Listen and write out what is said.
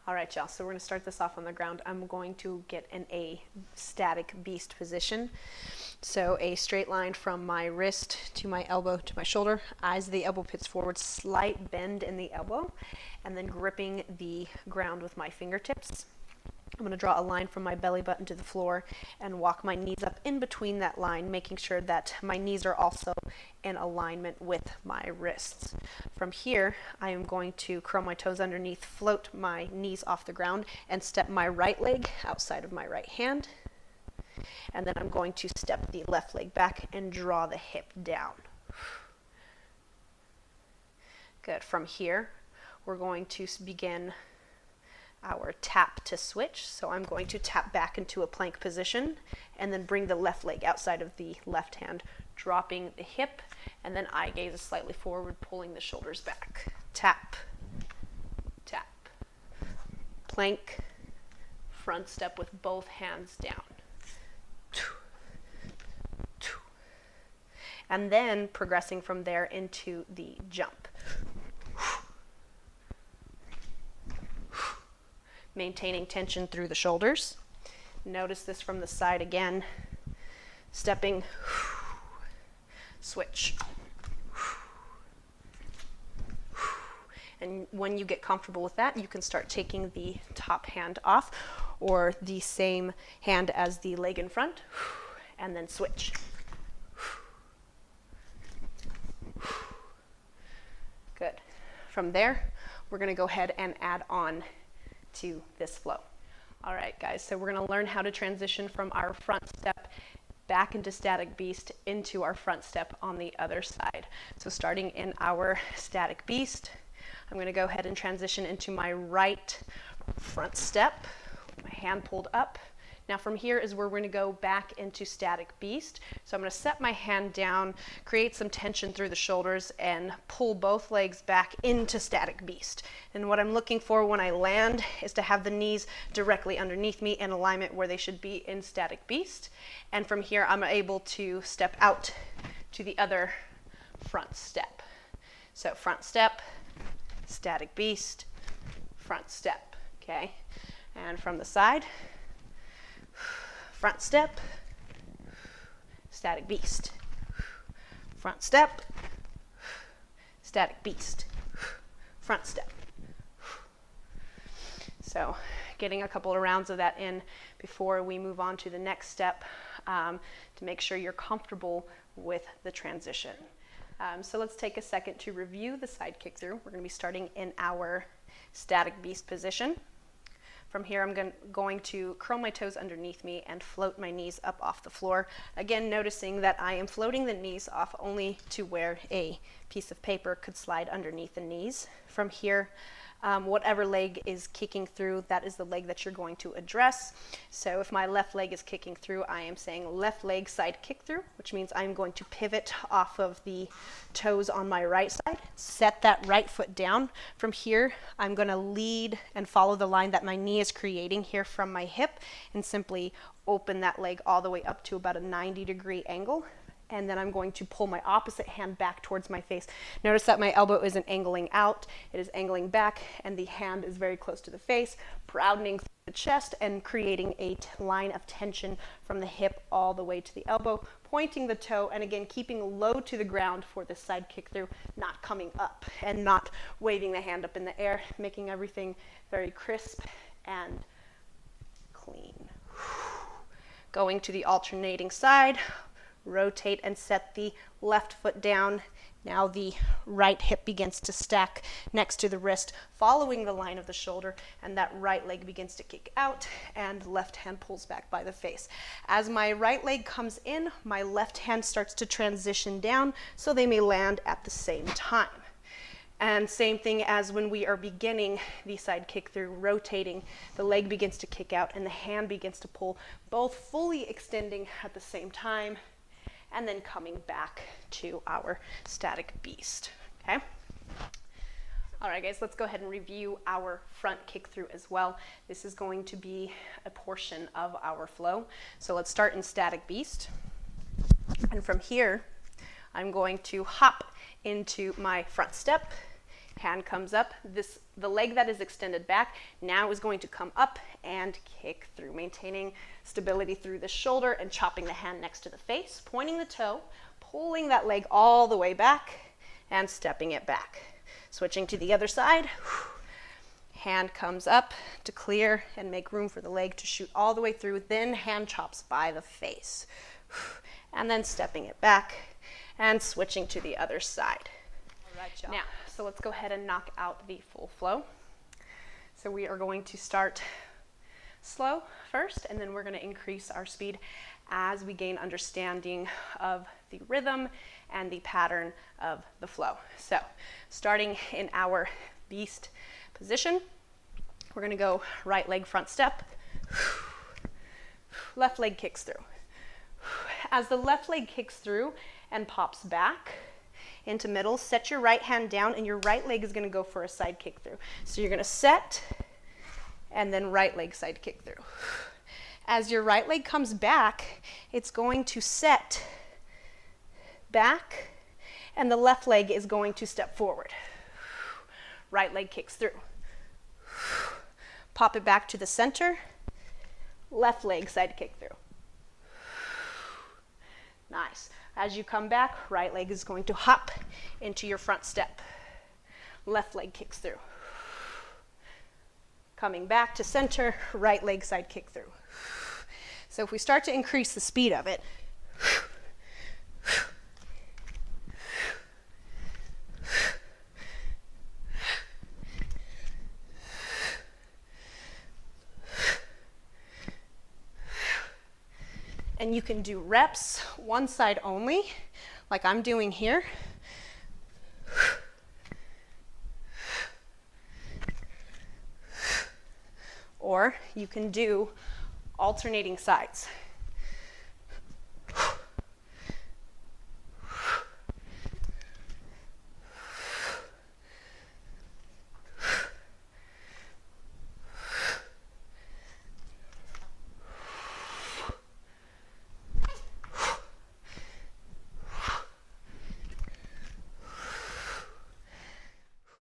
All right, y'all, so we're going to start this off on the ground. I'm going to get in a static beast position. So a straight line from my wrist to my elbow to my shoulder, eyes of the elbow pits forward, slight bend in the elbow, and then gripping the ground with my fingertips. I'm going to draw a line from my belly button to the floor and walk my knees up in between that line, making sure that my knees are also in alignment with my wrists. From here, I am going to curl my toes underneath, float my knees off the ground, and step my right leg outside of my right hand. And then I'm going to step the left leg back and draw the hip down. Good. From here, we're going to begin our tap to switch. So I'm going to tap back into a plank position and then bring the left leg outside of the left hand, dropping the hip, and then eye gaze slightly forward, pulling the shoulders back. Tap, tap, plank, front step with both hands down. And then progressing from there into the jump. Maintaining tension through the shoulders. Notice this from the side again. Stepping, switch. And when you get comfortable with that, you can start taking the top hand off or the same hand as the leg in front, and then switch. Good. From there, we're going to go ahead and add on to this flow. All right, guys, so we're going to learn how to transition from our front step back into static beast into our front step on the other side. So starting in our static beast, I'm going to go ahead and transition into my right front step, my hand pulled up. Now from here is where we're going to go back into static beast. So I'm going to set my hand down, create some tension through the shoulders, and pull both legs back into static beast. And what I'm looking for when I land is to have the knees directly underneath me in alignment where they should be in static beast. And from here I'm able to step out to the other front step. So front step, static beast, front step, okay? And from the side, front step, static beast, front step, static beast, front step. So getting a couple of rounds of that in before we move on to the next step to make sure you're comfortable with the transition. So let's take a second to review the side kick through. We're going to be starting in our static beast position. From here, I'm going to curl my toes underneath me and float my knees up off the floor. Again, noticing that I am floating the knees off only to where a piece of paper could slide underneath the knees. From here, whatever leg is kicking through, that is the leg that you're going to address. So if my left leg is kicking through, I am saying left leg side kick through, which means I'm going to pivot off of the toes on my right side, set that right foot down. From here, I'm going to lead and follow the line that my knee is creating here from my hip and simply open that leg all the way up to about a 90-degree angle. And then I'm going to pull my opposite hand back towards my face. Notice that my elbow isn't angling out, it is angling back, and the hand is very close to the face, broadening through the chest and creating a line of tension from the hip all the way to the elbow, pointing the toe, and again, keeping low to the ground for this side kick through, not coming up and not waving the hand up in the air, making everything very crisp and clean. Going to the alternating side. Rotate and set the left foot down. Now the right hip begins to stack next to the wrist, following the line of the shoulder, and that right leg begins to kick out and left hand pulls back by the face. As my right leg comes in, my left hand starts to transition down so they may land at the same time. And same thing as when we are beginning the side kick through, rotating, the leg begins to kick out and the hand begins to pull, both fully extending at the same time, and then coming back to our static beast, okay? All right, guys, let's go ahead and review our front kick through as well. This is going to be a portion of our flow. So let's start in static beast. And from here, I'm going to hop into my front step, Hand comes up. The leg that is extended back now is going to come up and kick through, maintaining stability through the shoulder and chopping the hand next to the face, pointing the toe, pulling that leg all the way back and stepping it back. Switching to the other side. Hand comes up to clear and make room for the leg to shoot all the way through, then hand chops by the face. And then stepping it back and switching to the other side. All right, y'all. Now, so let's go ahead and knock out the full flow. So we are going to start slow first, and then we're going to increase our speed as we gain understanding of the rhythm and the pattern of the flow. So starting in our beast position, we're going to go right leg front step, left leg kicks through. As the left leg kicks through and pops back into middle, set your right hand down and your right leg is going to go for a side kick through. So you're going to set and then right leg side kick through. As your right leg comes back, it's going to set back and the left leg is going to step forward. Right leg kicks through. Pop it back to the center, left leg side kick through. Nice. As you come back, right leg is going to hop into your front step. Left leg kicks through. Coming back to center, right leg side kick through. So if we start to increase the speed of it, and you can do reps one side only, like I'm doing here. Or you can do alternating sides.